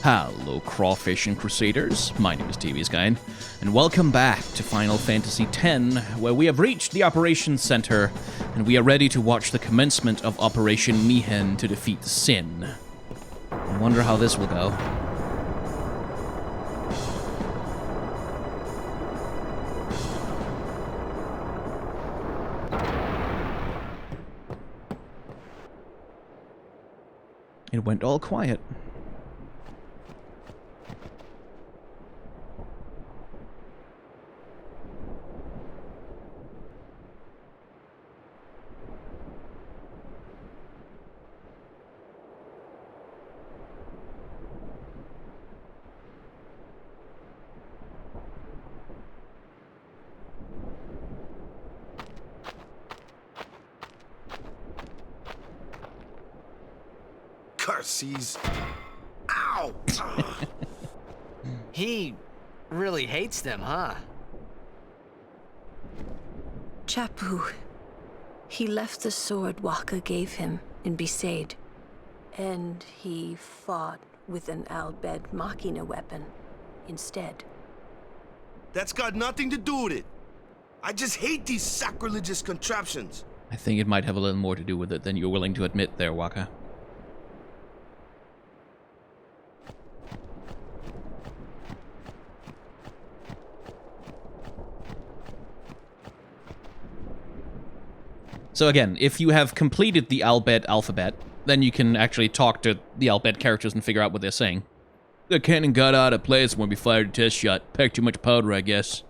Hello, Crawfish and Crusaders. My name is TV's Guide, and welcome back to Final Fantasy X, where we have reached the Operations Center, and we are ready to watch the commencement of Operation Mihen to defeat Sin. I wonder how this will go. It went all quiet. Curses. Ow! He really hates them, huh? Chapu. He left the sword Waka gave him in Besaid. And he fought with an Al-Bhed Machina weapon instead. That's got nothing to do with it. I just hate these sacrilegious contraptions. I think it might have a little more to do with it than you're willing to admit there, Waka. So again, if you have completed the Al-Bhed alphabet, then you can actually talk to the Al-Bhed characters and figure out what they're saying. The cannon got out of place when we fired a test shot. Packed too much powder, I guess.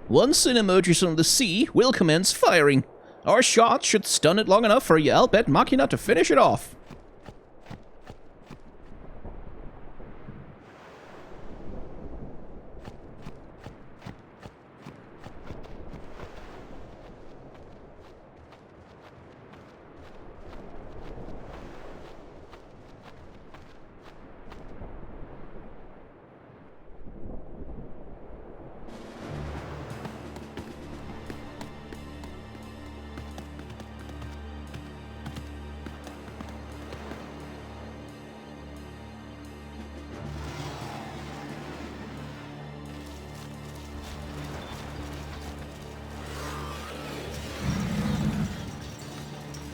Once Sin emerges from the sea, we'll commence firing. Our shots should stun it long enough for your Al-Bhed Machina to finish it off.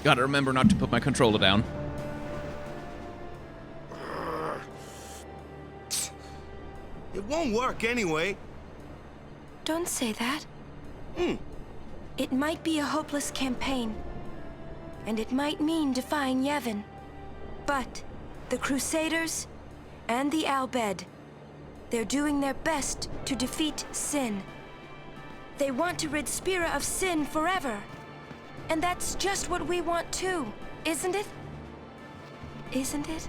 Gotta remember not to put my controller down. It won't work anyway. Don't say that. It might be a hopeless campaign. And it might mean defying Yevon. But the Crusaders and the Al-Bhed, they're doing their best to defeat Sin. They want to rid Spira of Sin forever. And that's just what we want too, isn't it? Isn't it?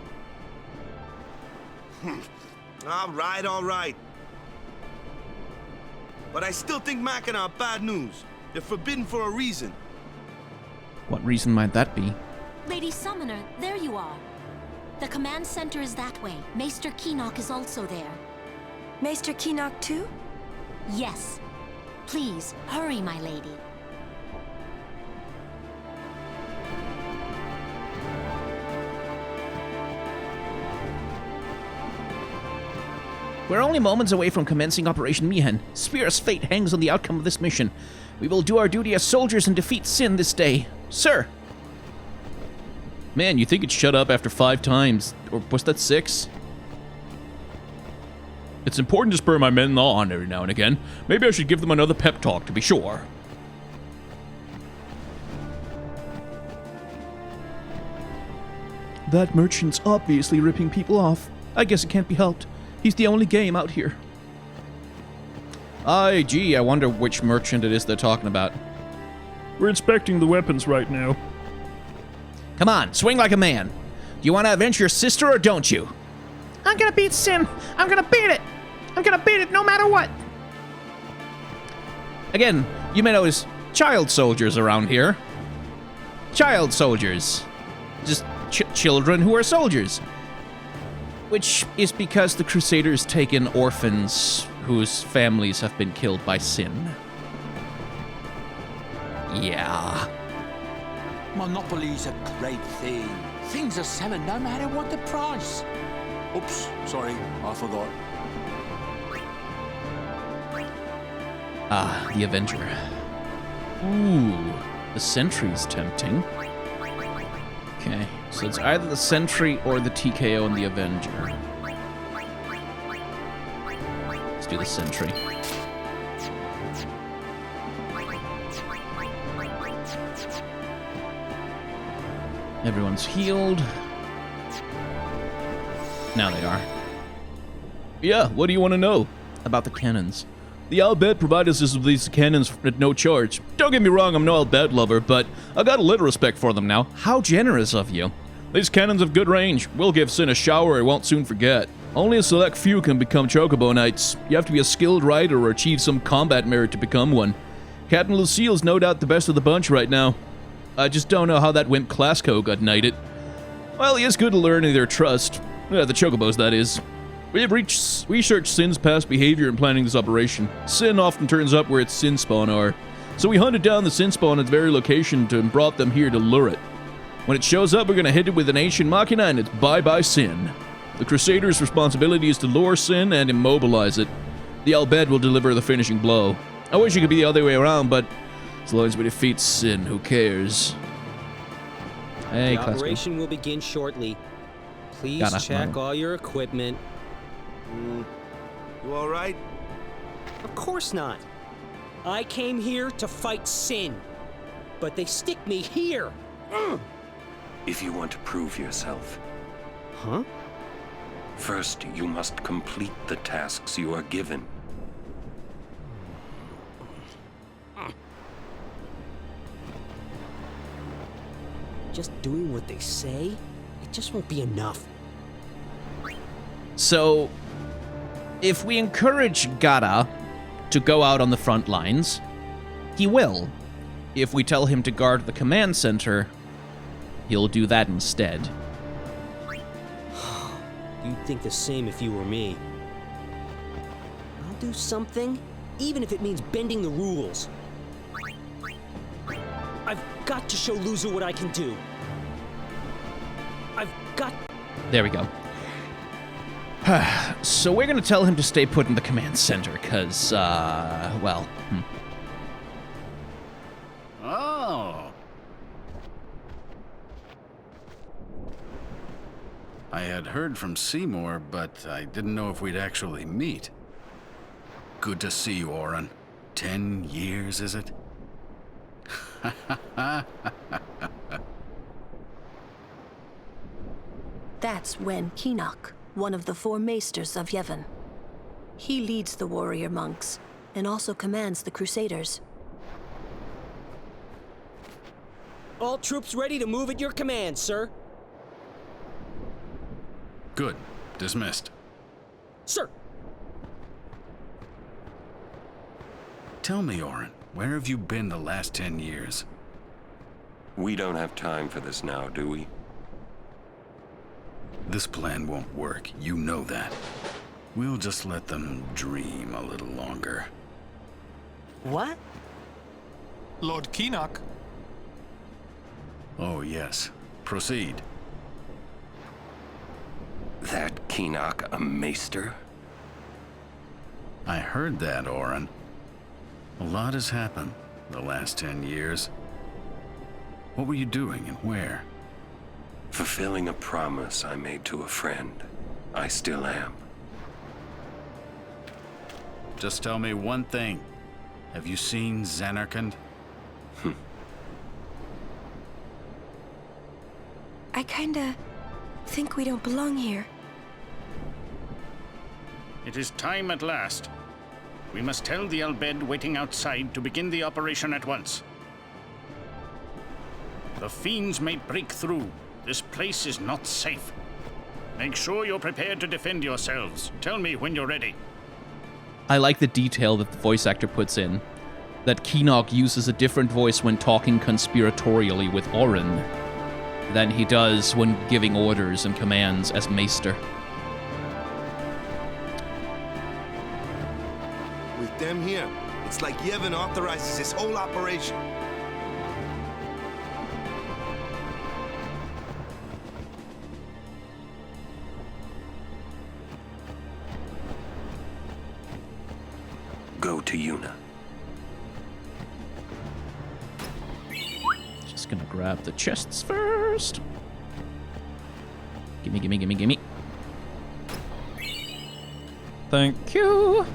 All right. But I still think Machina are bad news. They're forbidden for a reason. What reason might that be? Lady Summoner, there you are. The command center is that way. Maester Keenock is also there. Maester Keenock too? Yes. Please, hurry, my lady. We're only moments away from commencing Operation Mihen. Spira's fate hangs on the outcome of this mission. We will do our duty as soldiers and defeat Sin this day. Sir! Man, you think it'd shut up after 5 times. Or was that 6? It's important to spur my men on every now and again. Maybe I should give them another pep talk to be sure. That merchant's obviously ripping people off. I guess it can't be helped. He's the only game out here. Gee, I wonder which merchant it is they're talking about. We're inspecting the weapons right now. Come on, swing like a man. Do you want to avenge your sister or don't you? I'm gonna beat Sin. I'm gonna beat it. I'm gonna beat it no matter what. Again, you may notice child soldiers around here. Child soldiers. Just children who are soldiers. Which is because the Crusaders take in orphans whose families have been killed by Sin. Yeah. Monopoly's a great thing. Things are selling no matter what the price. Oops, sorry, I forgot. Ah, the Avenger. Ooh, the Sentry's tempting. Okay, so it's either the Sentry or the TKO and the Avenger. Let's do the Sentry. Everyone's healed. Now they are. Yeah, what do you want to know about the cannons? The Albed provided us with these cannons at no charge. Don't get me wrong, I'm no Albed lover, but I got a little respect for them now. How generous of you. These cannons have good range. We'll give Sin a shower he won't soon forget. Only a select few can become Chocobo Knights. You have to be a skilled rider or achieve some combat merit to become one. Captain Lucille's no doubt the best of the bunch right now. I just don't know how that wimp Clasco got knighted. Well, he is good to learn their trust. The Chocobos, that is. We have researched Sin's past behavior in planning this operation. Sin often turns up where its Sinspawn are. So we hunted down the Sinspawn at its very location and brought them here to lure it. When it shows up, we're going to hit it with an ancient machina and it's bye-bye Sin. The Crusader's responsibility is to lure Sin and immobilize it. The Albed will deliver the finishing blow. I wish it could be the other way around, but as long as we defeat Sin, who cares? Hey, the operation will begin shortly. Please check all your equipment. You all right? Of course not. I came here to fight Sin, but they stick me here. If you want to prove yourself. Huh? First, you must complete the tasks you are given. Just doing what they say? It just won't be enough. So, if we encourage Gara to go out on the front lines, he will. If we tell him to guard the command center, he'll do that instead. You'd think the same if you were me. I'll do something, even if it means bending the rules. I've got to show Luzu what I can do. I've got... There we go. So we're gonna tell him to stay put in the command center, because, well... Oh. I had heard from Seymour, but I didn't know if we'd actually meet. Good to see you, Oren. 10 years, is it? That's Wen Kinok, one of the 4 maesters of Yevon. He leads the warrior monks, and also commands the Crusaders. All troops ready to move at your command, sir. Good. Dismissed. Sir! Tell me, Oren, where have you been the last 10 years? We don't have time for this now, do we? This plan won't work, you know that. We'll just let them dream a little longer. What? Lord Kinok. Oh, yes. Proceed. That Kinok a maester? I heard that, Oren. A lot has happened the last 10 years. What were you doing and where? Fulfilling a promise I made to a friend. I still am. Just tell me one thing. Have you seen Zanarkand? I kinda think we don't belong here. It is time at last. We must tell the Albed waiting outside to begin the operation at once. The fiends may break through. This place is not safe. Make sure you're prepared to defend yourselves. Tell me when you're ready. I like the detail that the voice actor puts in. That Kinok uses a different voice when talking conspiratorially with Oren than he does when giving orders and commands as Maester. With them here, it's like Yevon authorizes this whole operation. to Yuna. Just gonna grab the chests first. Gimme, gimme, gimme, gimme. Thank you.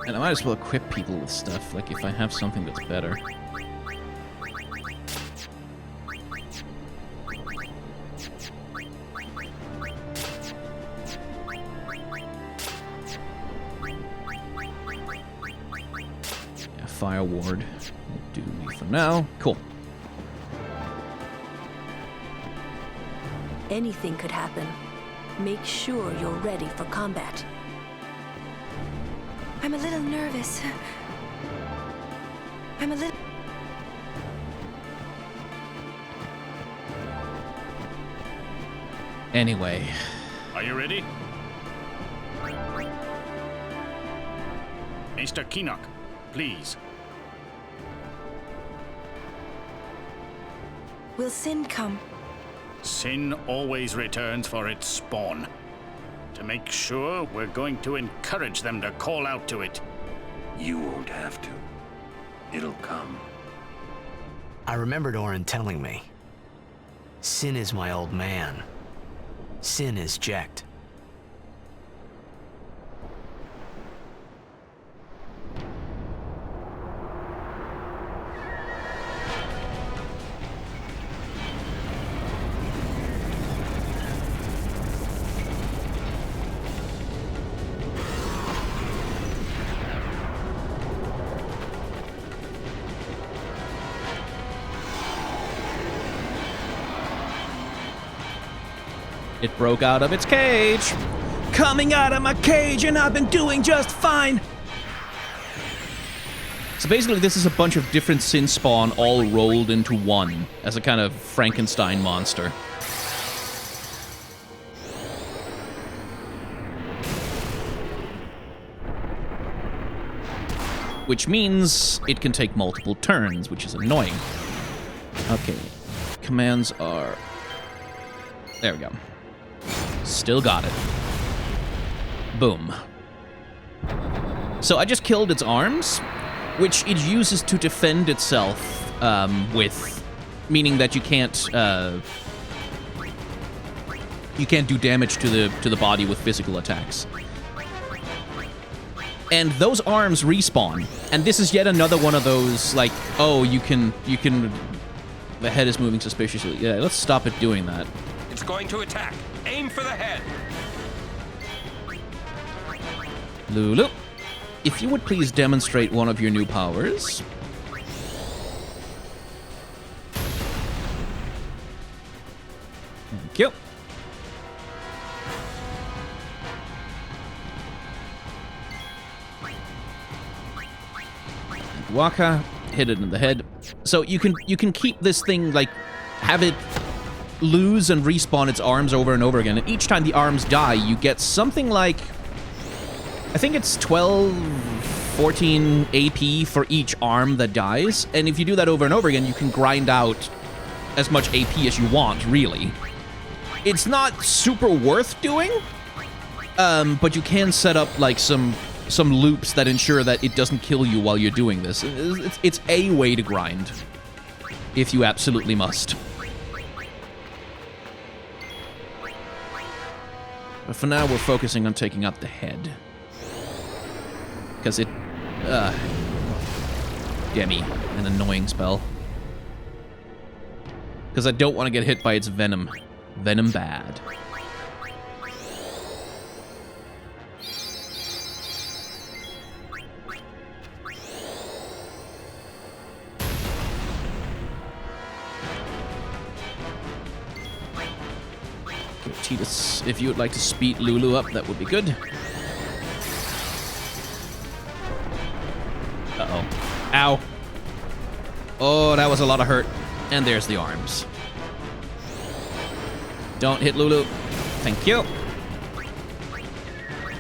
And I might as well equip people with stuff, like if I have something that's better. Yeah, Fire Ward will do me for now. Cool. Anything could happen. Make sure you're ready for combat. I'm a little nervous. I'm a little... Anyway. Are you ready? Mr. Keenock, please. Will Sin come? Sin always returns for its spawn. To make sure, we're going to encourage them to call out to it. You won't have to. It'll come. I remembered Orin telling me. Sin is my old man. Sin is Jekt. It broke out of its cage. Coming out of my cage, and I've been doing just fine. So basically, this is a bunch of different Sinspawn all rolled into one as a kind of Frankenstein monster. Which means it can take multiple turns, which is annoying. Okay, commands are... There we go. Still got it. Boom. So I just killed its arms, which it uses to defend itself with, meaning that you can't do damage to the body with physical attacks. And those arms respawn, and this is yet another one of those, like, oh, you can. The head is moving suspiciously. Yeah, let's stop it doing that. It's going to attack. Aim for the head. Lulu, if you would please demonstrate one of your new powers. Thank you. Waka, hit it in the head. So you can keep this thing, like, have it lose and respawn its arms over and over again, and each time the arms die, you get something like, I think it's 12, 14 AP for each arm that dies, and if you do that over and over again, you can grind out as much AP as you want, really. It's not super worth doing, but you can set up, like, some loops that ensure that it doesn't kill you while you're doing this. It's a way to grind, if you absolutely must. But for now, we're focusing on taking out the head. Because it... Demi, an annoying spell. Because I don't want to get hit by its venom. Venom bad. Titus, if you would like to speed Lulu up, that would be good. Uh-oh. Ow. Oh, that was a lot of hurt. And there's the arms. Don't hit Lulu. Thank you.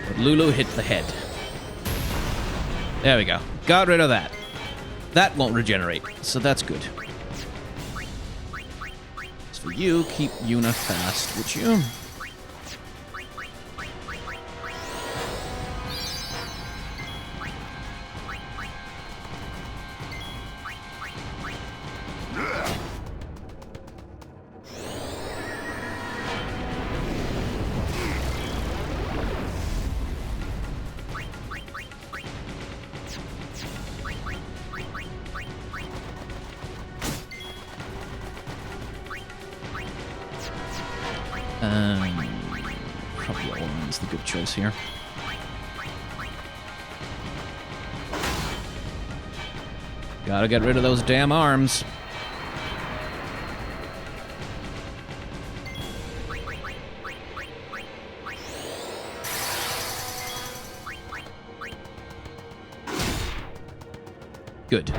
But Lulu hit the head. There we go. Got rid of that. That won't regenerate, so that's good. As for you, keep Yuna fast, would you? Probably Oran's the good choice here. Gotta get rid of those damn arms. Good.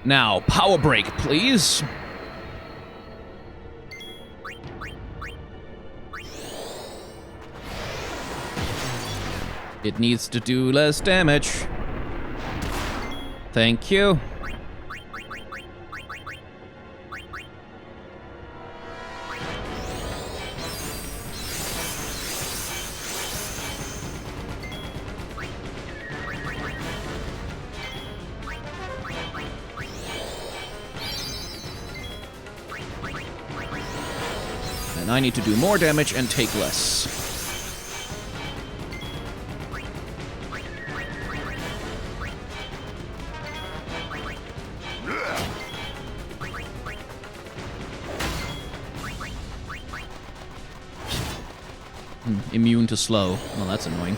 Now, power break, please. It needs to do less damage. Thank you. And I need to do more damage and take less. Immune to slow. Well, that's annoying.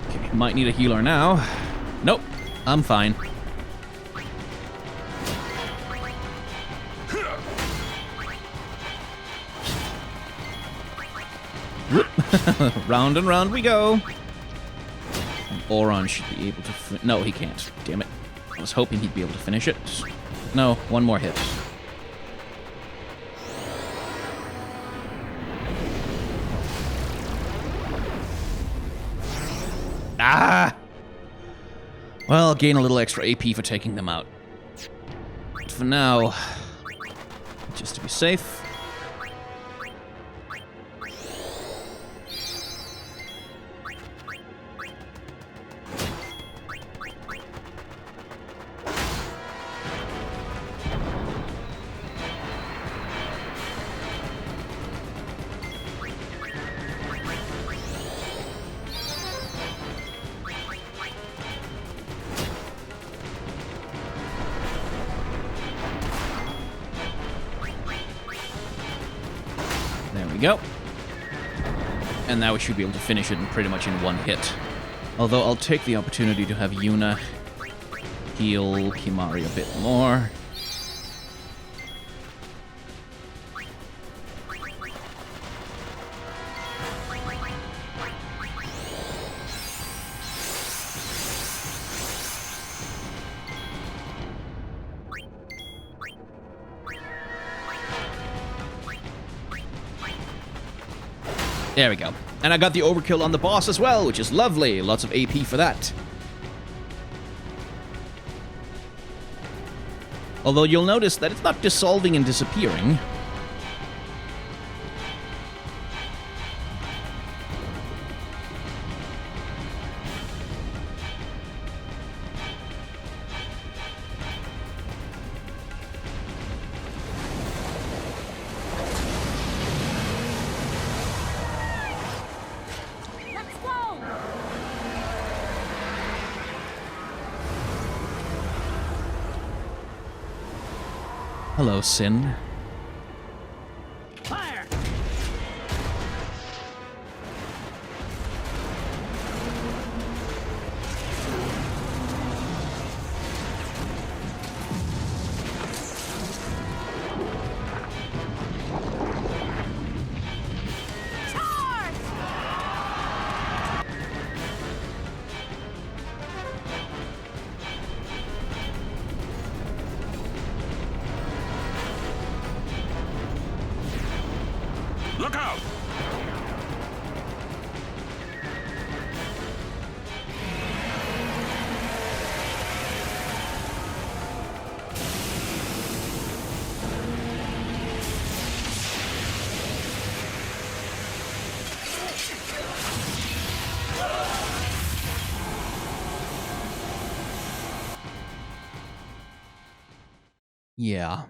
Okay, might need a healer now. Nope, I'm fine. Round and round we go. And Oron should be able to... No, he can't. Damn it. I was hoping he'd be able to finish it. No, one more hit. Ah! Well, I'll gain a little extra AP for taking them out. But for now, just to be safe... There we go. And now we should be able to finish it pretty much in one hit. Although I'll take the opportunity to have Yuna heal Kimari a bit more. There we go. And I got the overkill on the boss as well, which is lovely. Lots of AP for that. Although you'll notice that it's not dissolving and disappearing. Hello, Sin. Fire! Look out! Yeah.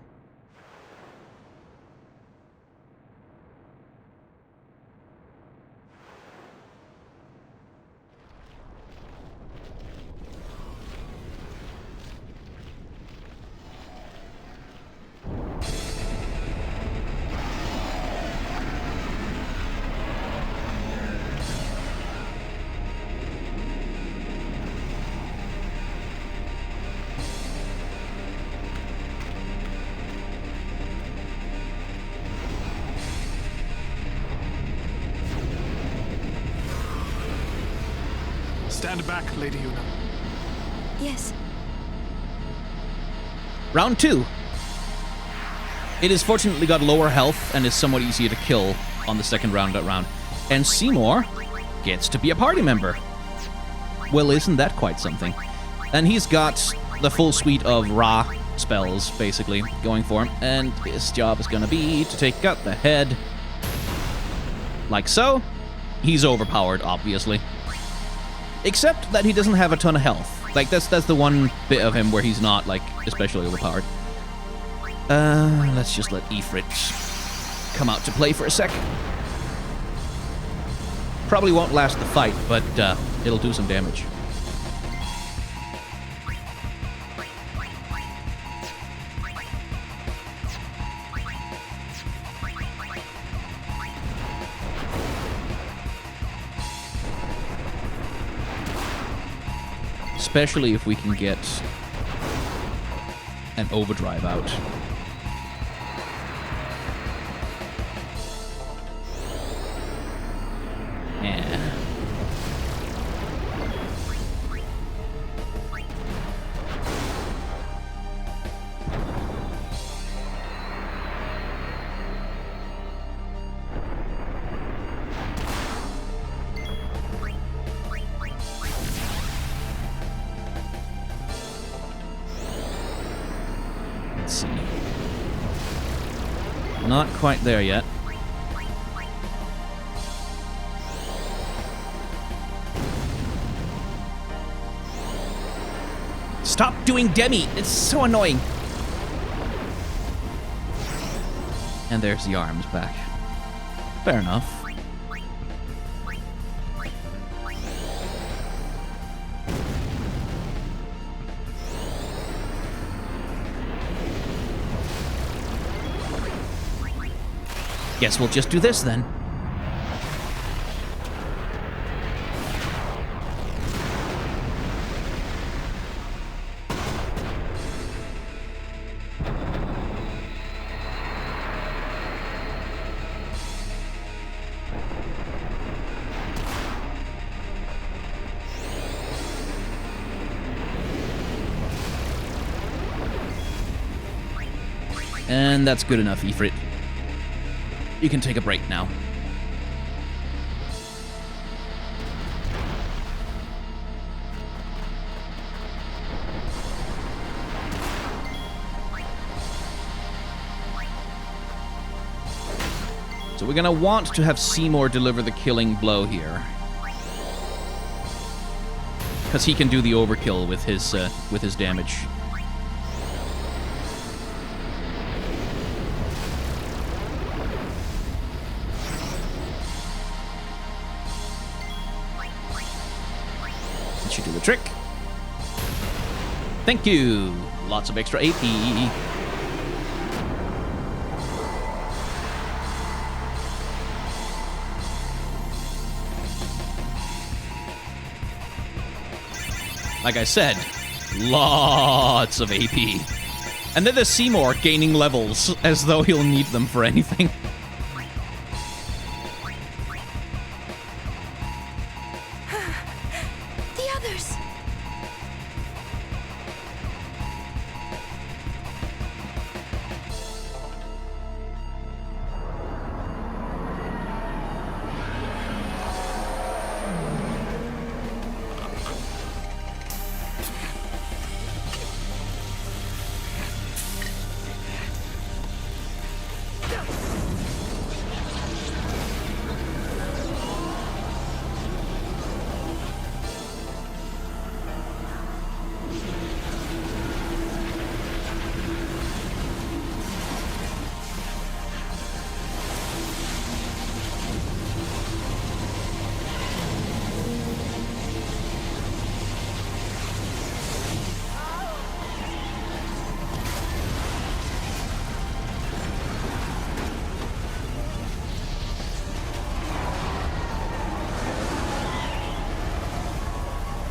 Stand back, Lady Yuna. Yes. Round 2. It has fortunately got lower health and is somewhat easier to kill on the second round. And Seymour gets to be a party member. Well, isn't that quite something? And he's got the full suite of Ra spells, basically, going for him. And his job is going to be to take out the head. Like so. He's overpowered, obviously. Except that he doesn't have a ton of health. Like, that's the one bit of him where he's not, like, especially overpowered. Let's just let Ifrit come out to play for a sec. Probably won't last the fight, but it'll do some damage. Especially if we can get an overdrive out. Yeah. Let's see. Not quite there yet. Stop doing Demi! It's so annoying! And there's the arms back. Fair enough. Guess we'll just do this then. And that's good enough, Ifrit. You can take a break now. So we're gonna want to have Seymour deliver the killing blow here, because he can do the overkill with his damage. That should do the trick. Thank you. Lots of extra AP. Like I said, lots of AP. And then there's Seymour gaining levels as though he'll need them for anything. The others!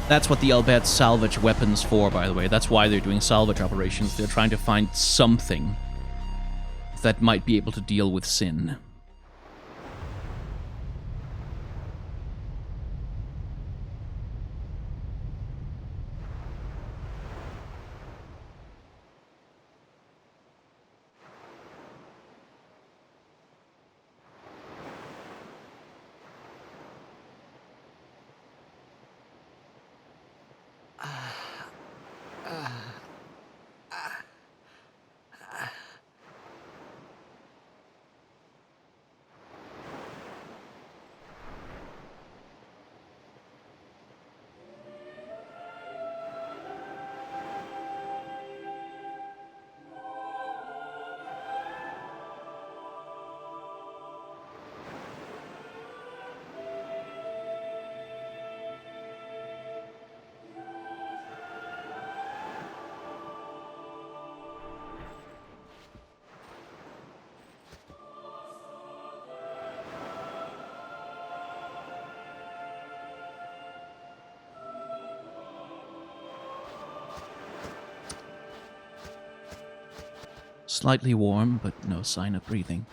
That's what the Albet salvage weapons for, by the way. That's why they're doing salvage operations. They're trying to find something that might be able to deal with sin. Slightly warm, but no sign of breathing.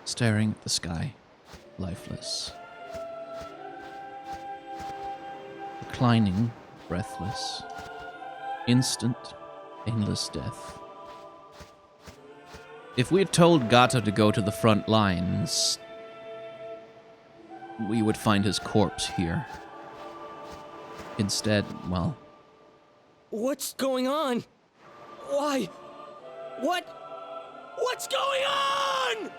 Staring at the sky, lifeless. Reclining, breathless. Instant, painless death. If we had told Gato to go to the front lines, we would find his corpse here. Instead, well... What's going on? Why? What's going on?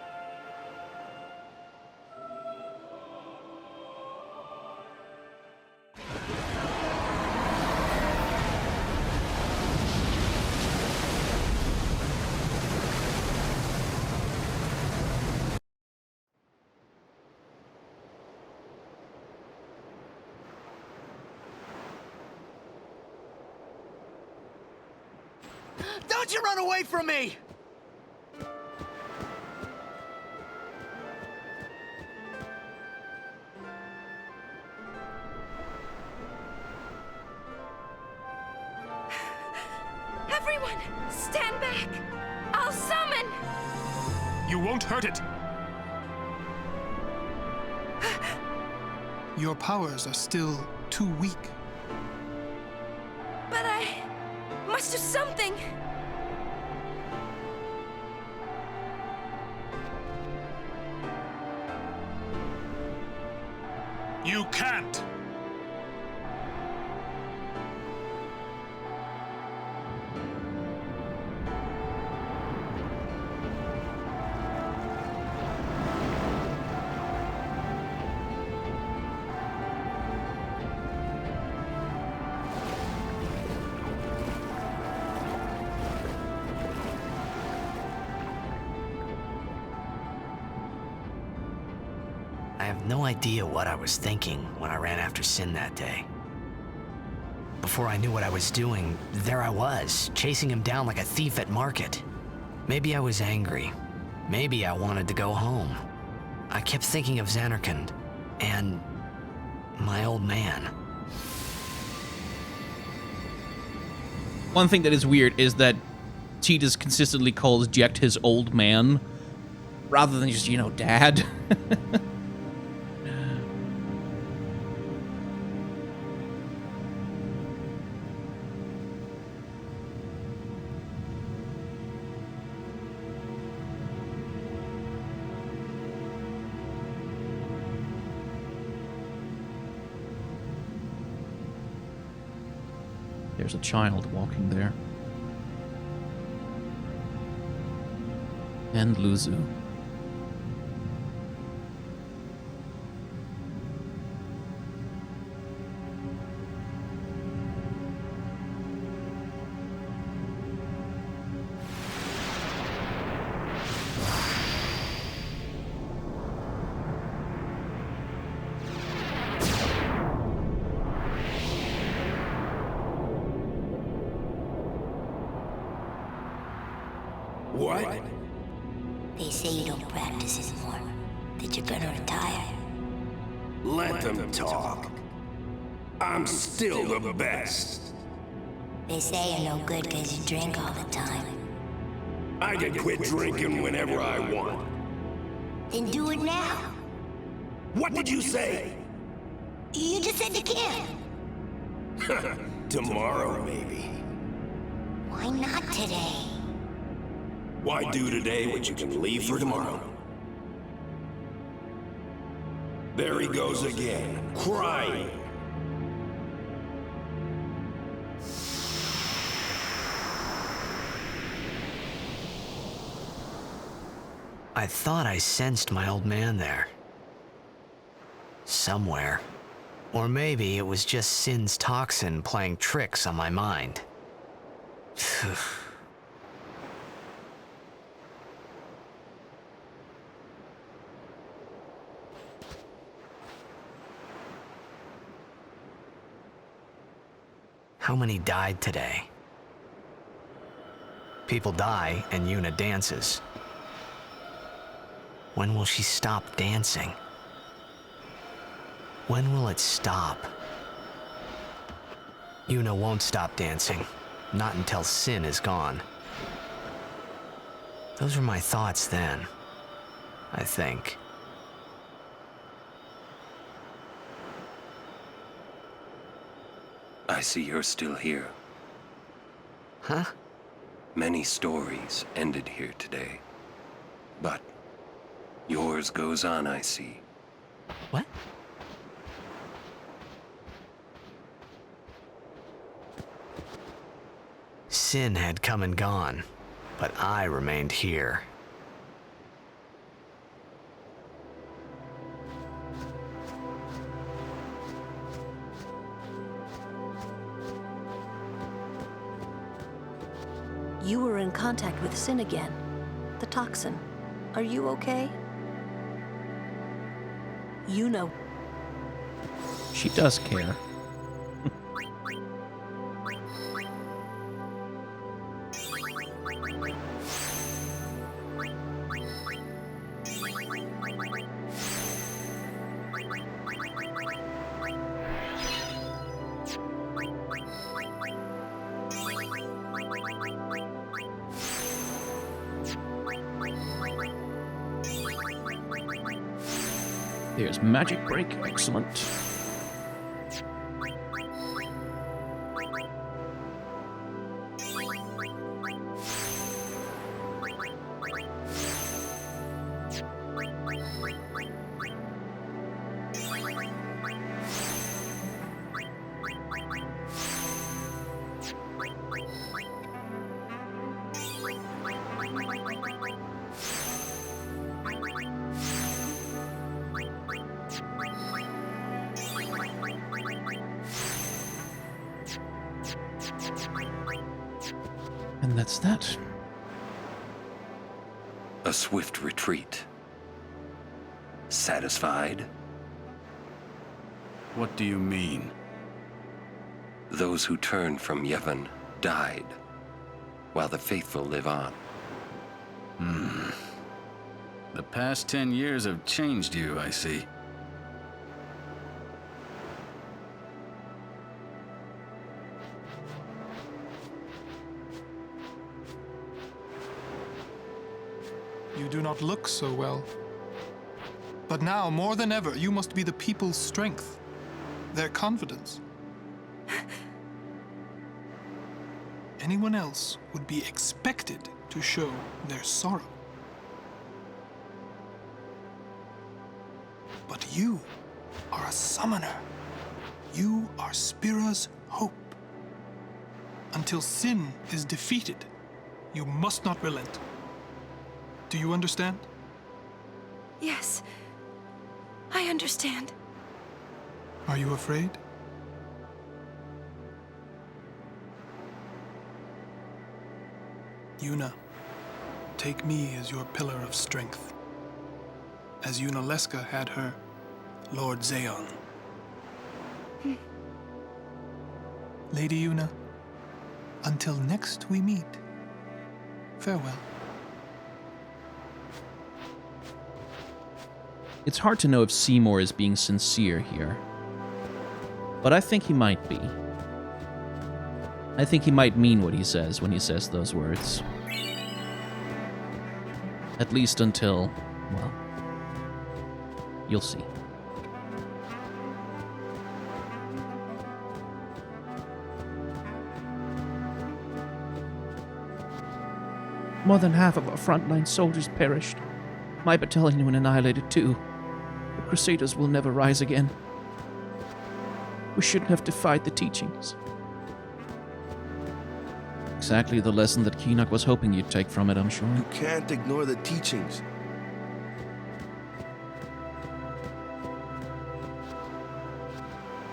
Don't you run away from me! Everyone, stand back! I'll summon! You won't hurt it. Your powers are still too weak. But I must do something! You can't! I have no idea what I was thinking when I ran after Sin that day. Before I knew what I was doing, there I was, chasing him down like a thief at market. Maybe I was angry. Maybe I wanted to go home. I kept thinking of Zanarkand and my old man. One thing that is weird is that Tidus consistently calls Jecht his old man, rather than just, you know, dad. There's a child walking there. And Luzu. What? They say you don't practice anymore, that you're gonna retire. Let them talk. I'm still the best. They say you're no good because you drink all the time. I can quit drinking whenever I want. Then do it now. What did you say? You just said you can't. Tomorrow, maybe. Why not today? Why do today what you can leave for tomorrow? There he goes again, crying. I thought I sensed my old man there. Somewhere. Or maybe it was just Sin's toxin playing tricks on my mind. How many died today? People die and Yuna dances. When will she stop dancing? When will it stop? Yuna won't stop dancing, not until Sin is gone. Those were my thoughts then, I think. I see you're still here. Huh? Many stories ended here today. But yours goes on, I see. What? Sin had come and gone, but I remained here. You were in contact with Sin again. The toxin. Are you okay? You know. She does care. There's magic break, excellent. And that's that. A swift retreat. Satisfied? What do you mean? Those who turned from Yevon died, while the faithful live on. The past 10 years have changed you, I see. You do not look so well. But now, more than ever, you must be the people's strength, their confidence. Anyone else would be expected to show their sorrow. But you are a summoner. You are Spira's hope. Until sin is defeated, you must not relent. Do you understand? Yes, I understand. Are you afraid? Yuna, take me as your pillar of strength, as Yunalesca had her Lord Zeon. Lady Yuna, until next we meet, farewell. It's hard to know if Seymour is being sincere here. But I think he might be. I think he might mean what he says when he says those words. At least until, well, you'll see. More than half of our frontline soldiers perished. My battalion was annihilated too. The Crusaders will never rise again. We shouldn't have defied the teachings. Exactly the lesson that Keenock was hoping you'd take from it, I'm sure. You can't ignore the teachings.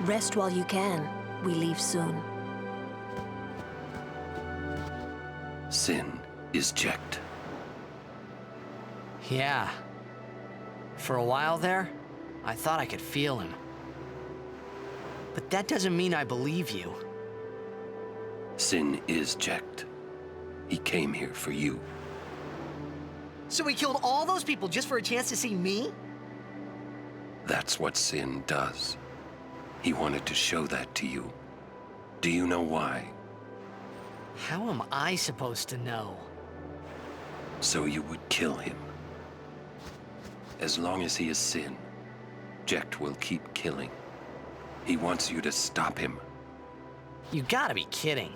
Rest while you can. We leave soon. Sin is checked. Yeah. For a while there, I thought I could feel him. But that doesn't mean I believe you. Sin is checked. He came here for you. So he killed all those people just for a chance to see me? That's what Sin does. He wanted to show that to you. Do you know why? How am I supposed to know? So you would kill him. As long as he is Sin, Jecht will keep killing. He wants you to stop him. You gotta be kidding.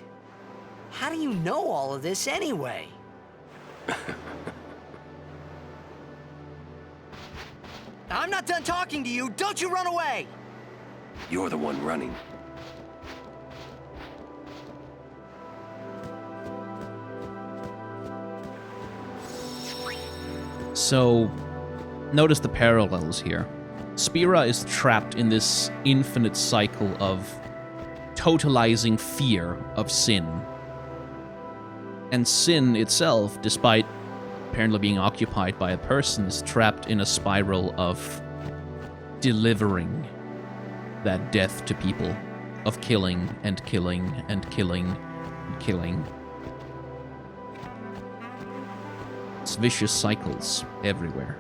How do you know all of this anyway? I'm not done talking to you. Don't you run away! You're the one running. So, notice the parallels here. Spira is trapped in this infinite cycle of totalizing fear of sin. And sin itself, despite apparently being occupied by a person, is trapped in a spiral of delivering that death to people, of killing and killing and killing and killing. It's vicious cycles everywhere.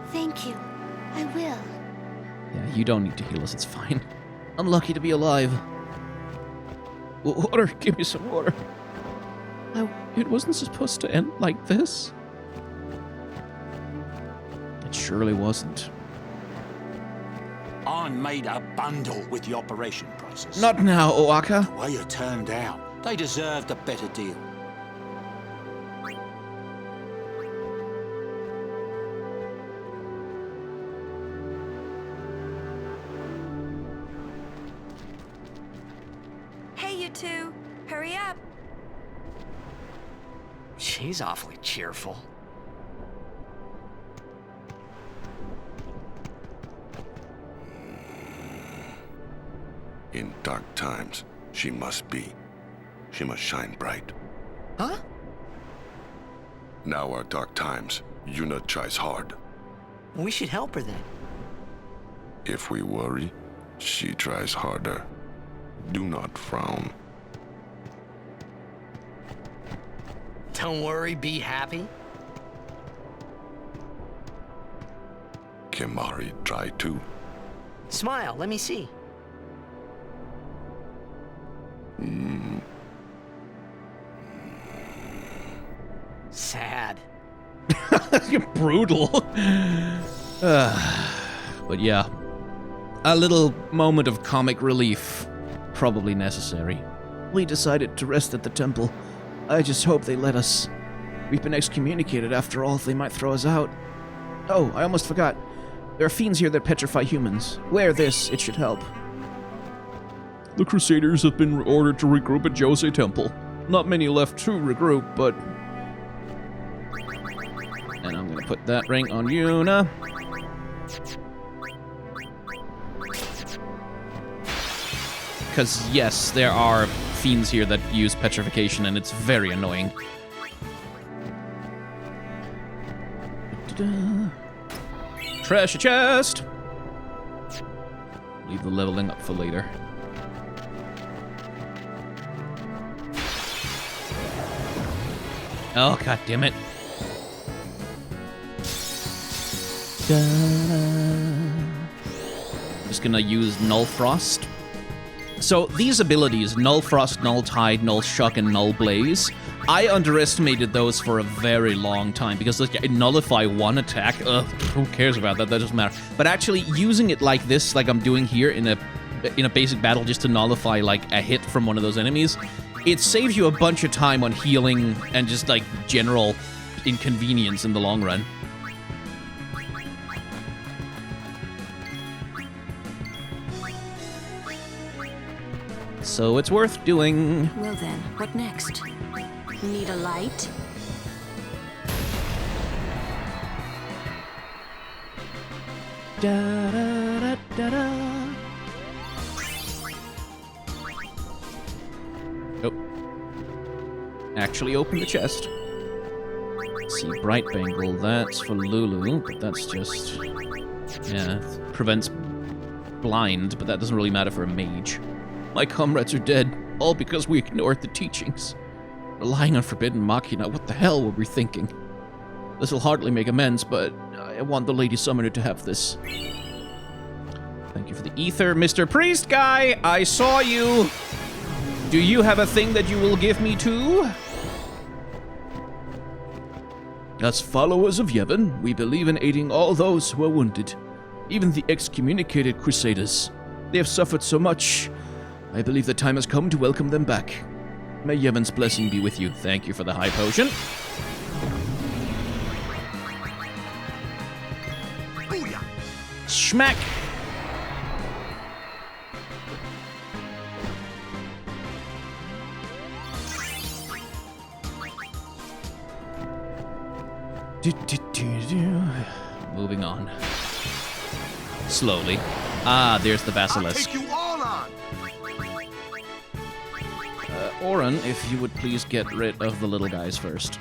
Thank you. I will. Yeah, you don't need to heal us, it's fine. I'm lucky to be alive. Water, give me some water. It wasn't supposed to end like this. It surely wasn't. I made a bundle with the operation prices. Not now, Oaka. The way it turned out, they deserved a better deal. Hey, you two. Hurry up. She's awfully cheerful. In dark times, she must be. She must shine bright. Huh? Now are dark times. Yuna tries hard. We should help her then. If we worry, she tries harder. Do not frown. Don't worry, be happy. Kimari try too. Smile, let me see. Sad. Brutal. But yeah, a little moment of comic relief, probably necessary. We decided to rest at the temple. I just hope they let us. We've been excommunicated after all, they might throw us out. Oh, I almost forgot. There are fiends here that petrify humans. Wear this, it should help. The Crusaders have been ordered to regroup at Djose Temple. Not many left to regroup, but... And I'm gonna put that ring on Yuna. Because, yes, there are fiends here that use petrification, and it's very annoying. Treasure chest! Leave the leveling up for later. Oh, god damn it. Just gonna use Null Frost. So these abilities, Null Frost, Null Tide, Null Shock, and Null Blaze, I underestimated those for a very long time because they nullify one attack. Ugh, who cares about that? That doesn't matter. But actually using it like this, like I'm doing here in a basic battle, just to nullify like a hit from one of those enemies, it saves you a bunch of time on healing and just like general inconvenience in the long run. So it's worth doing. Well then, what next? Need a light? Da, da, da, da. Oh. Actually open the chest. Let's see, Bright Bangle, that's for Lulu, but that's just... yeah, it prevents blind, but that doesn't really matter for a mage. My comrades are dead, all because we ignored the teachings. Relying on Forbidden Machina, what the hell were we thinking? This will hardly make amends, but I want the Lady Summoner to have this. Thank you for the ether, Mr. Priest Guy! I saw you! Do you have a thing that you will give me too? As followers of Yevon, we believe in aiding all those who are wounded, even the excommunicated Crusaders. They have suffered so much. I believe the time has come to welcome them back. May Yevon's blessing be with you. Thank you for the high potion. Booyah! Schmack! Moving on. Slowly. Ah, there's the basilisk. I'll take you all on. Oren, if you would please get rid of the little guys first.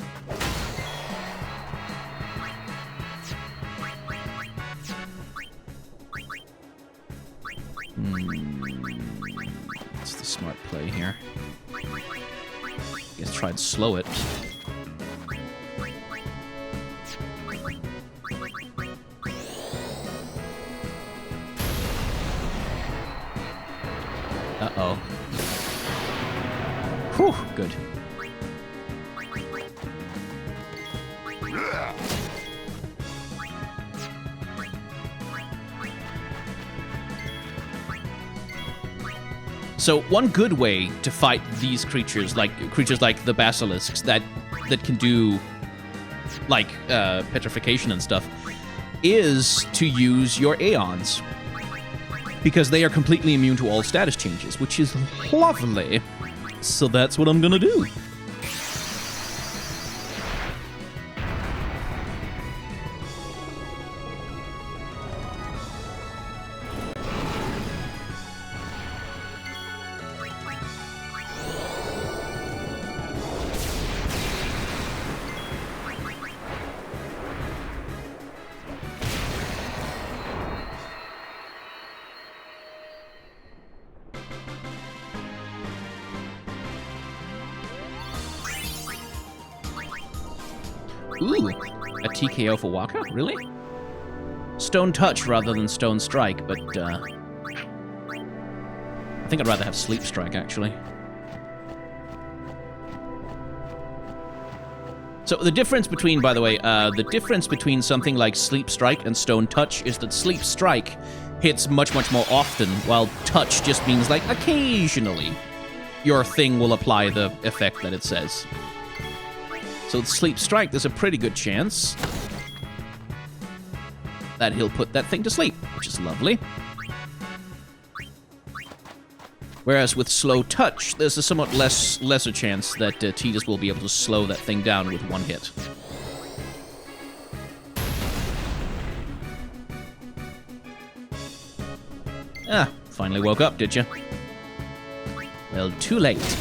What's the smart play here? Guess try and slow it. Uh-oh. Whew, good. So one good way to fight these creatures like the basilisks that can do like petrification and stuff is to use your Aeons, because they are completely immune to all status changes, which is lovely. So that's what I'm gonna do. Ooh, a TKO for Waka? Really? Stone Touch rather than Stone Strike, but I think I'd rather have Sleep Strike, actually. So the difference between, by the way, the difference between something like Sleep Strike and Stone Touch is that Sleep Strike hits much, much more often, while Touch just means, like, occasionally your thing will apply the effect that it says. So with Sleep Strike, there's a pretty good chance that he'll put that thing to sleep, which is lovely. Whereas with Slow Touch, there's a somewhat lesser chance that Tidus will be able to slow that thing down with one hit. Ah, finally woke up, did you? Well, too late.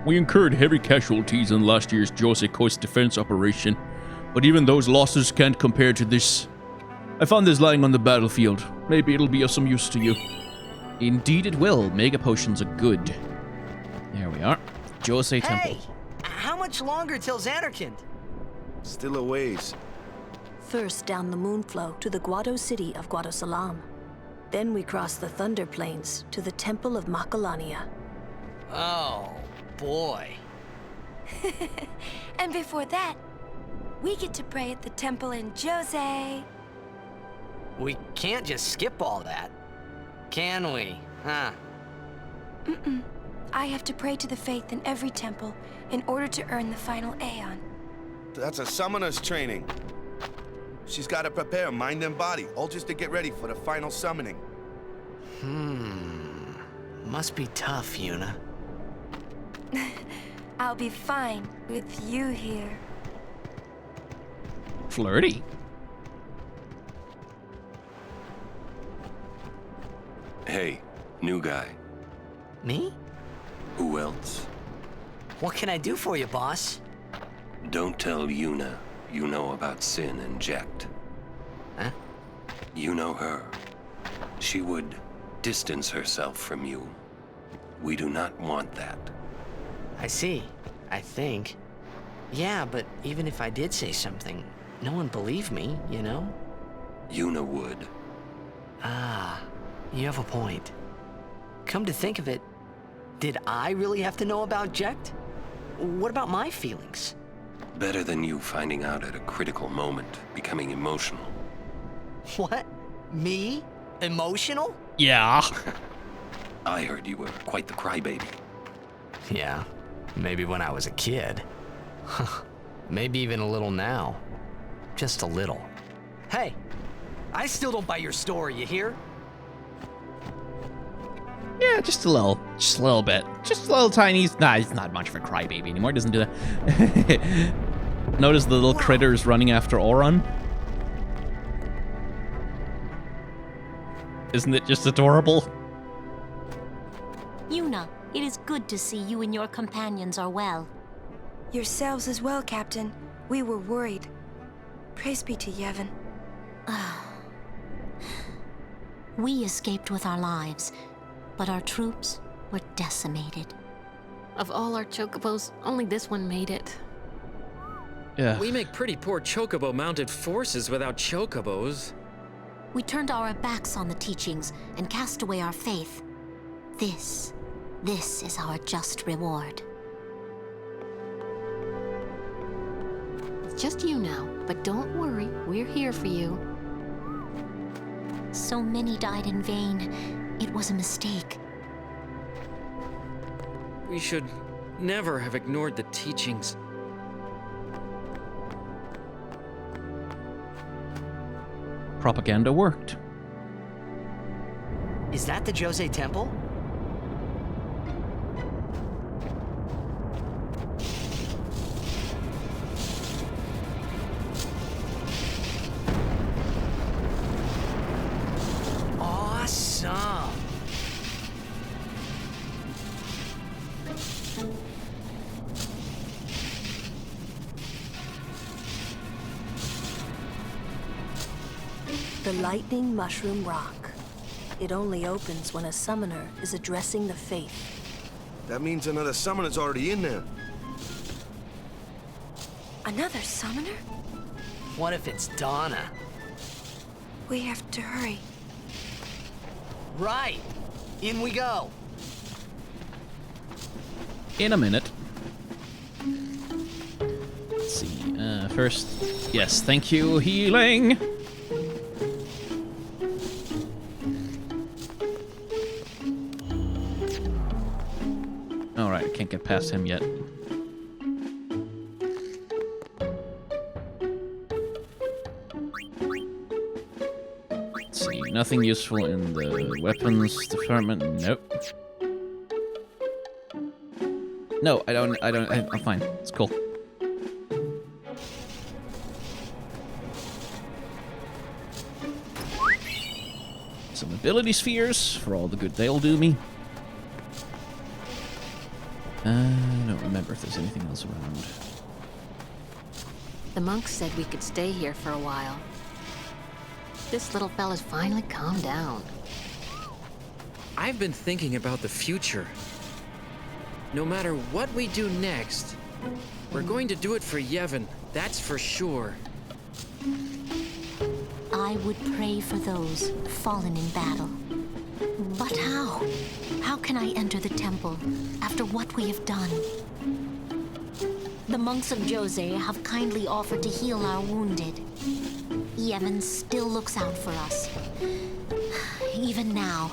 We incurred heavy casualties in last year's Djose Coast defense operation, but even those losses can't compare to this. I found this lying on the battlefield. Maybe it'll be of some use to you. Indeed it will. Mega potions are good. There we are. Djose Temple. Hey! How much longer till Xanarkand? Still a ways. First down the Moonflow to the Guado city of Guadosalam. Then we cross the Thunder Plains to the Temple of Makalania. Oh, boy. And before that, we get to pray at the temple in Djose. We can't just skip all that, can we? Huh? Mm-mm. I have to pray to the faith in every temple in order to earn the final Aeon. That's a summoner's training. She's got to prepare mind and body, all just to get ready for the final summoning. Must be tough, Yuna. I'll be fine with you here. Flirty. Hey, new guy. Me? Who else? What can I do for you, boss? Don't tell Yuna you know about Sin and Jekt. Huh? You know her. She would distance herself from you. We do not want that. I see. I think. Yeah, but even if I did say something, no one believed me, you know? Yuna would. Ah, you have a point. Come to think of it, did I really have to know about Jekt? What about my feelings? Better than you finding out at a critical moment, becoming emotional. What? Me? Emotional? Yeah. I heard you were quite the crybaby. Yeah, maybe when I was a kid. Maybe even a little now. Just a little. Hey, I still don't buy your story, you hear? Yeah, just a little bit. Just a little tiny. He's not much of a crybaby anymore. Doesn't do that. Notice the little critters running after Auron. Isn't it just adorable? Yuna, it is good to see you and your companions are well. Yourselves as well, Captain. We were worried. Praise be to Yevon. We escaped with our lives, but our troops were decimated. Of all our chocobos, only this one made it. Yeah. We make pretty poor chocobo-mounted forces without chocobos. We turned our backs on the teachings and cast away our faith. This is our just reward. It's just you now, but don't worry, we're here for you. So many died in vain. It was a mistake. We should never have ignored the teachings. Propaganda worked. Is that the Djose Temple? Awesome! The Lightning Mushroom Rock. It only opens when a summoner is addressing the faith. That means another summoner's already in there. Another summoner? What if it's Donna? We have to hurry. Right! In we go! In a minute. Let's see. First, yes, thank you, healing. Alright, I can't get past him yet. Let's see, nothing useful in the weapons department. Nope. No, I'm fine. It's cool. Some ability spheres for all the good they'll do me. I don't remember if there's anything else around. The monks said we could stay here for a while. This little fella's finally calmed down. I've been thinking about the future. No matter what we do next, we're going to do it for Yevon, that's for sure. I would pray for those fallen in battle. But how? How can I enter the temple after what we have done? The monks of Djose have kindly offered to heal our wounded. Yevon still looks out for us. Even now.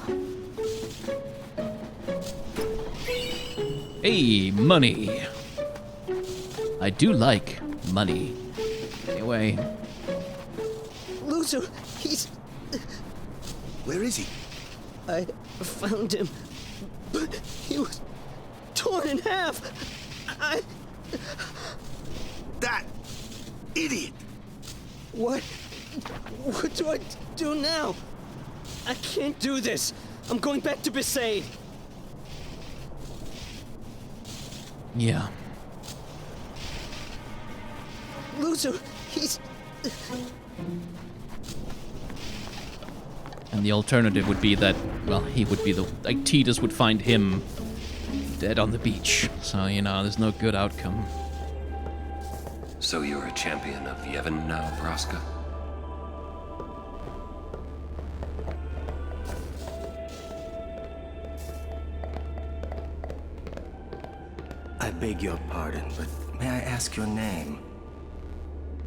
Hey, money. I do like money. Anyway. Loser, he's... Where is he? I found him, but he was torn in half. That idiot! What do I do now? I can't do this. I'm going back to Besaid. Yeah. Loser, he's... And the alternative would be that, well, he would be like, Tidus would find him dead on the beach. So, you know, there's no good outcome. So you're a champion of Yevon now, Braska? I beg your pardon, but may I ask your name?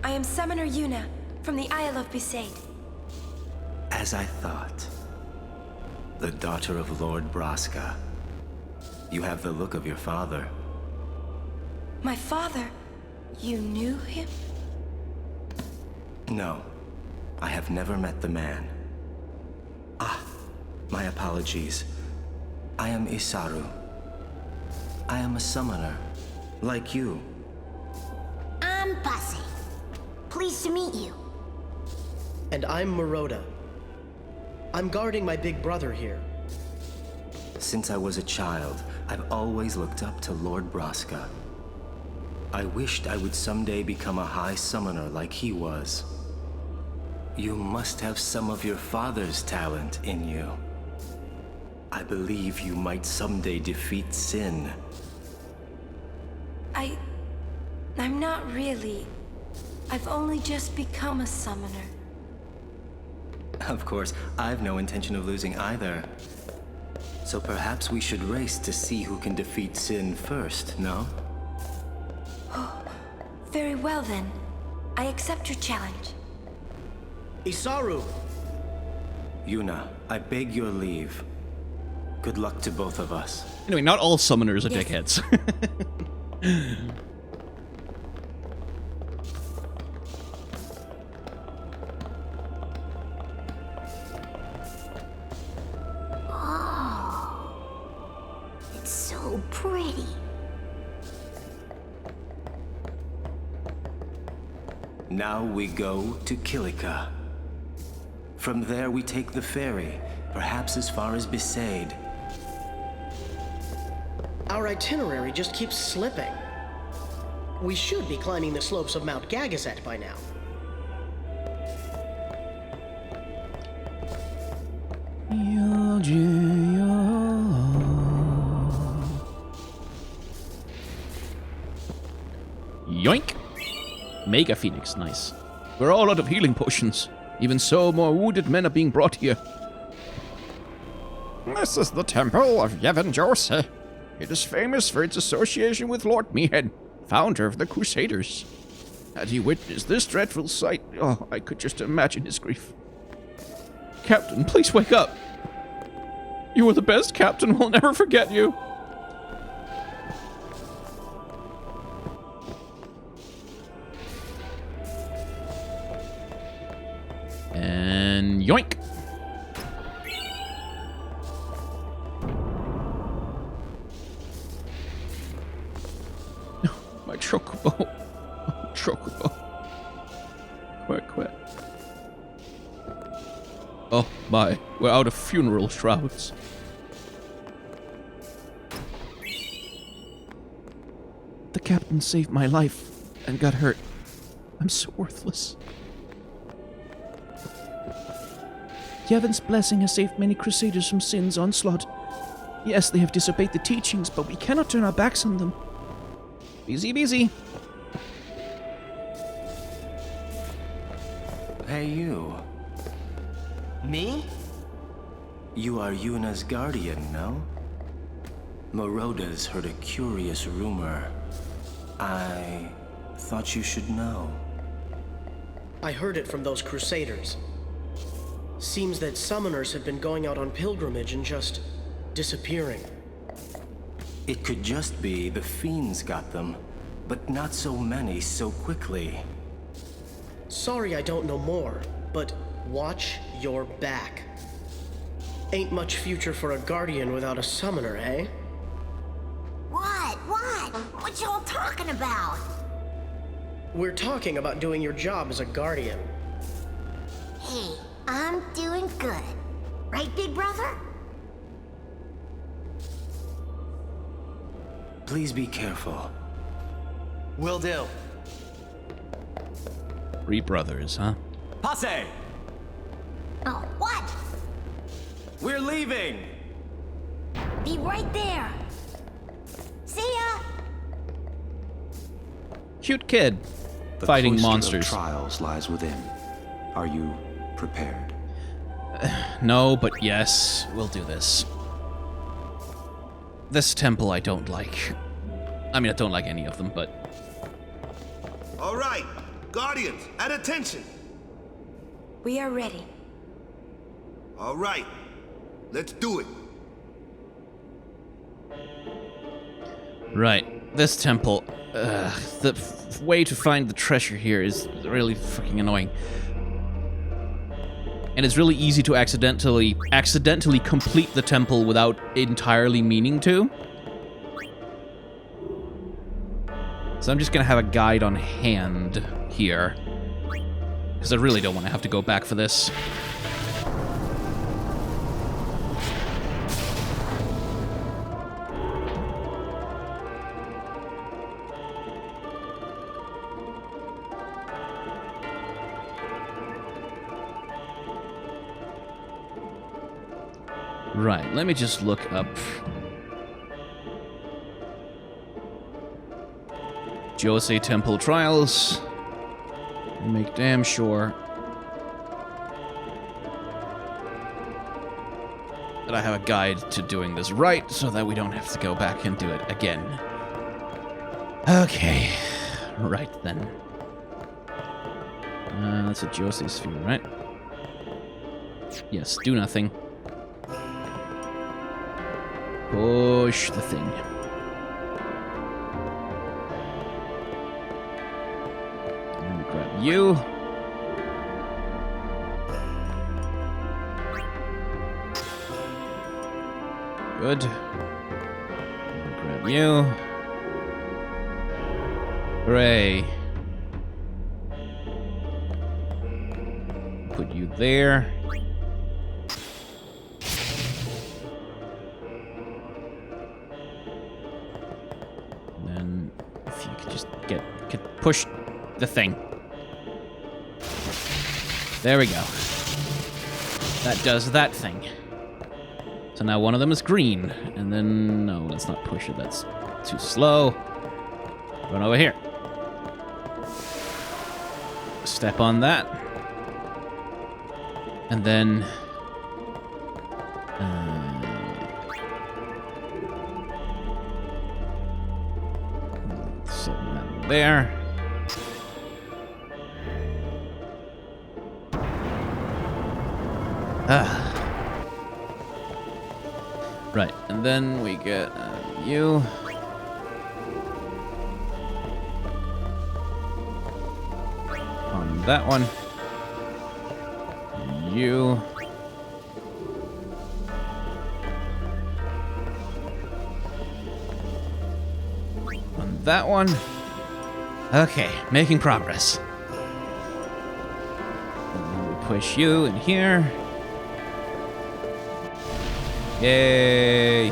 I am Summoner Yuna, from the Isle of Besaid. As I thought. The daughter of Lord Braska. You have the look of your father. My father? You knew him? No, I have never met the man. Ah, my apologies. I am Isaaru. I am a summoner, like you. I'm Bussy. Pleased to meet you. And I'm Maroda. I'm guarding my big brother here. Since I was a child, I've always looked up to Lord Braska. I wished I would someday become a high summoner like he was. You must have some of your father's talent in you. I believe you might someday defeat Sin. I'm not really. I've only just become a summoner. Of course, I've no intention of losing either. So perhaps we should race to see who can defeat Sin first, no? Very well then. I accept your challenge. Isaaru! Yuna, I beg your leave. Good luck to both of us. Anyway, not all summoners are dickheads. It's so pretty. Now we go to Kilika. From there we take the ferry, perhaps as far as Besaid. Our itinerary just keeps slipping. We should be climbing the slopes of Mount Gagazet by now. Yoink! Mega Phoenix, nice. We're all out of healing potions. Even so, more wounded men are being brought here. This is the temple of Yevon Djose. It is famous for its association with Lord Mihen, founder of the Crusaders. Had he witnessed this dreadful sight, oh, I could just imagine his grief. Captain, please wake up. You were the best captain, we'll never forget you. And yoink! My chocobo. Oh, chocobo. Quack. Oh my, we're out of funeral shrouds. The captain saved my life and got hurt. I'm so worthless. Yevon's blessing has saved many crusaders from Sin's onslaught. Yes, they have disobeyed the teachings, but we cannot turn our backs on them. Easy peasy. Hey, you. Me? You are Yuna's guardian, no? Moroda's heard a curious rumor. I thought you should know. I heard it from those crusaders. Seems that summoners have been going out on pilgrimage and just disappearing. It could just be the fiends got them, but not so many so quickly. Sorry I don't know more, but watch your back. Ain't much future for a guardian without a summoner, eh? What? What y'all talking about? We're talking about doing your job as a guardian. Hey, I'm doing good. Right, big brother? Please be careful. Will do. 3 brothers, huh? Passe! Oh, what? We're leaving! Be right there. See ya! Cute kid. The Fighting cloister monsters. Of trials lies within. Are you prepared? No, but yes, we'll do this. This temple I don't like. I mean, I don't like any of them, but... All right, Guardians, at attention. We are ready. All right, let's do it. Right, this temple. The way to find the treasure here is really freaking annoying. And it's really easy to accidentally complete the temple without entirely meaning to. So I'm just gonna have a guide on hand here, because I really don't want to have to go back for this. Right, let me just look up Djose Temple trials and make damn sure that I have a guide to doing this right so that we don't have to go back and do it again. Okay, right then. That's a Djose sphere, right? Yes, do nothing. Push the thing. Let me grab you. Good. Let me grab you. Hooray. Put you there. Push the thing. There we go. That does that thing. So now one of them is green. And then, no, let's not push it. That's too slow. Run over here. Step on that. And then... set that there. Right, and then we get you. On that one. You. On that one. Okay, making progress. And then we push you in here. Yay!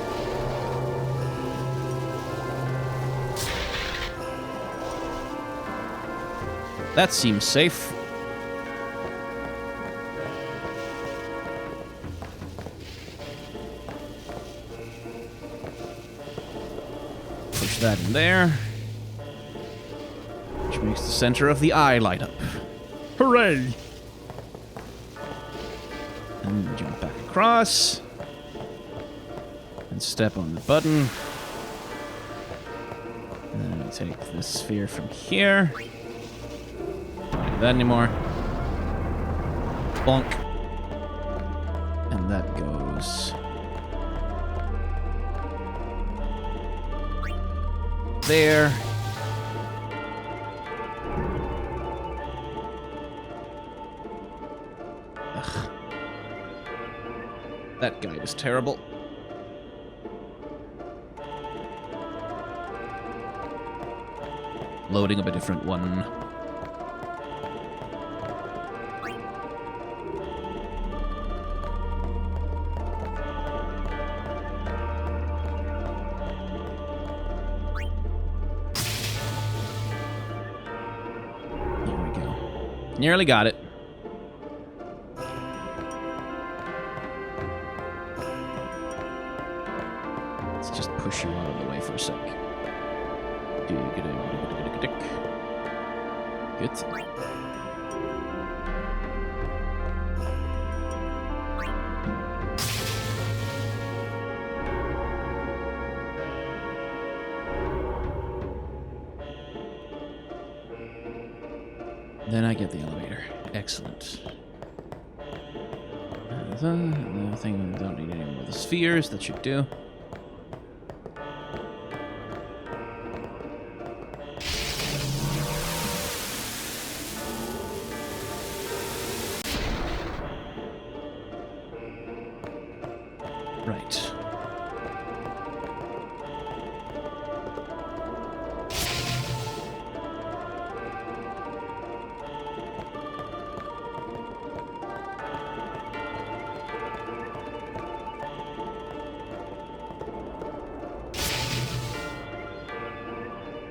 That seems safe. Push that in there. Which makes the center of the eye light up. Hooray! And jump back across. And step on the button. And then we take this sphere from here. Don't do that anymore. Bonk. And that goes there. Ugh. That guy is terrible. Loading up a different one. There we go. Nearly got it. Let's just push you out of the way for a sec. Good. Then I get the elevator. Excellent. Another thing, I don't need any more of the spheres. That should do. Right.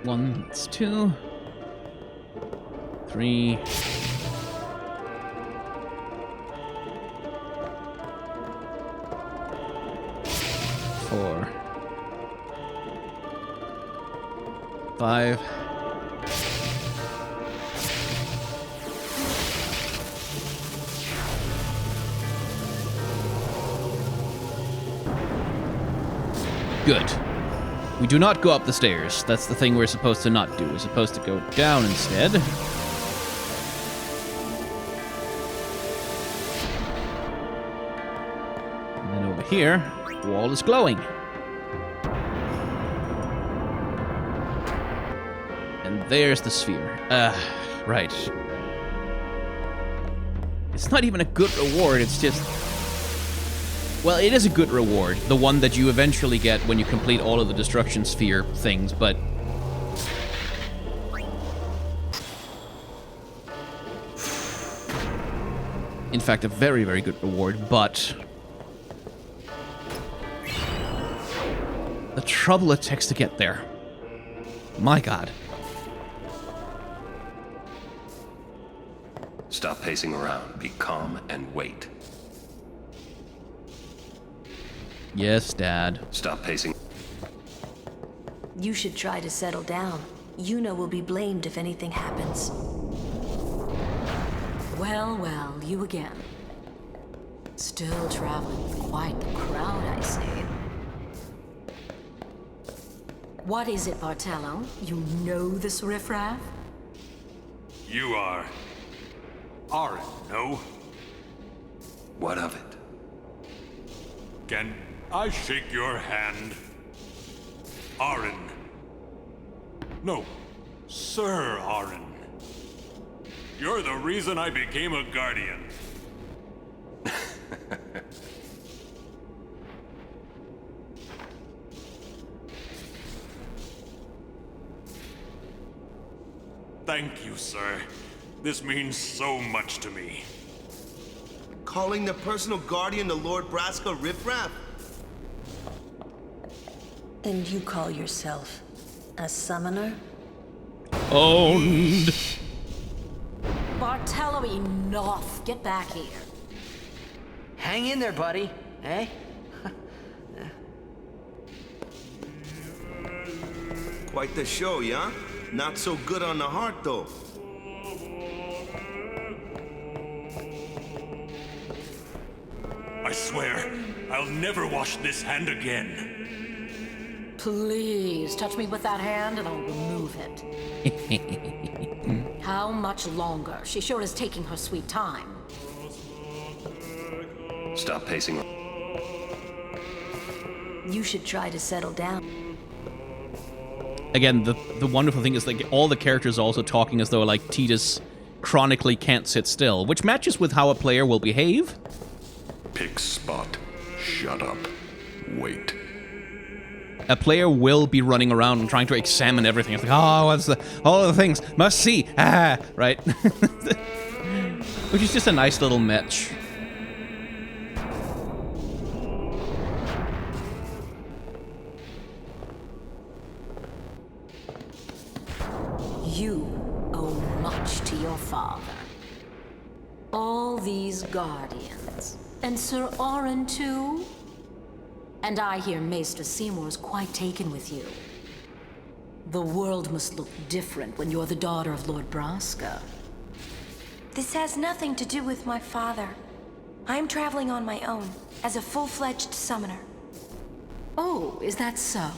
One, that's 2, 3. 4, 5. Good. We do not go up the stairs. That's the thing we're supposed to not do. We're supposed to go down instead. And then over here, the wall is glowing. And there's the sphere. Right. It's not even a good reward, it's just... Well, it is a good reward, the one that you eventually get when you complete all of the destruction sphere things, but... In fact, a very, very good reward, but... The trouble it takes to get there. My god. Stop pacing around. Be calm and wait. Yes, Dad. Stop pacing. You should try to settle down. Yuna will be blamed if anything happens. Well, well, you again. Still traveling with quite the crowd, I say. What is it, Bartello? You know this riffraff? You are... Aaron, no? What of it? Can I shake your hand? Aaron. No, Sir Aaron. You're the reason I became a guardian. Thank you, sir. This means so much to me. Calling the personal guardian to Lord Braska riffraff? And you call yourself a summoner? Owned. Bartello, enough. Get back here. Hang in there, buddy. Eh? Quite the show, yeah? Not so good on the heart, though. I swear, I'll never wash this hand again. Please, touch me with that hand and I'll remove it. How much longer? She sure is taking her sweet time. Stop pacing. You should try to settle down. Again, the wonderful thing is like all the characters are also talking as though like Tidus chronically can't sit still, which matches with how a player will behave. Pick spot. Shut up. Wait. A player will be running around and trying to examine everything. It's like, oh, what's the... all the things. Must see. Ah, right? Which is just a nice little match. You owe much to your father. All these guardians. And Sir Orin, too? And I hear Maester Seymour's quite taken with you. The world must look different when you're the daughter of Lord Braska. This has nothing to do with my father. I'm traveling on my own, as a full-fledged summoner. Oh, is that so?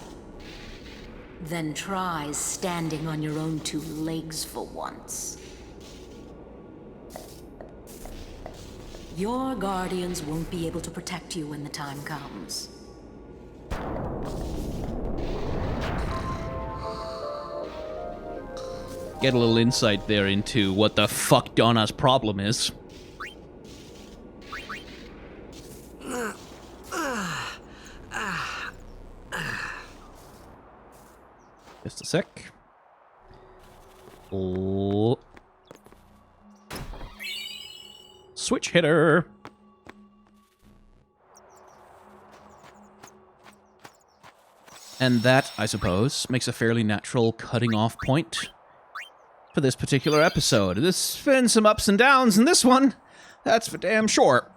Then try standing on your own two legs for once. Your guardians won't be able to protect you when the time comes. Get a little insight there into what the fuck Donna's problem is. Just a sec. Oh. Switch hitter. And that, I suppose, makes a fairly natural cutting off point for this particular episode. There's been some ups and downs in this one, that's for damn sure.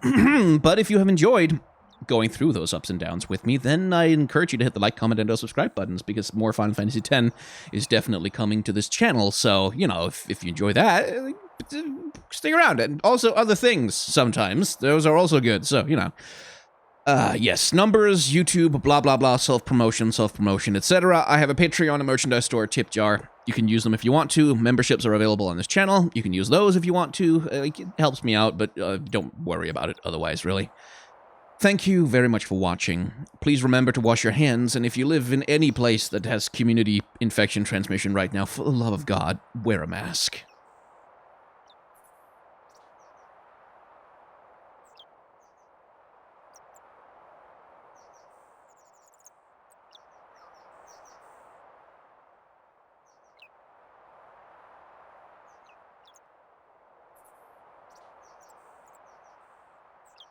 But if you have enjoyed going through those ups and downs with me, then I encourage you to hit the like, comment, and subscribe buttons, because more Final Fantasy X is definitely coming to this channel. So, you know, if you enjoy that, stick around. And also other things sometimes. Those are also good. So, you know. Yes, numbers, YouTube, blah, blah, blah, self-promotion, etc. I have a Patreon, a merchandise store, a tip jar. You can use them if you want to. Memberships are available on this channel. You can use those if you want to. It helps me out, but don't worry about it otherwise, really. Thank you very much for watching. Please remember to wash your hands, and if you live in any place that has community infection transmission right now, for the love of God, wear a mask.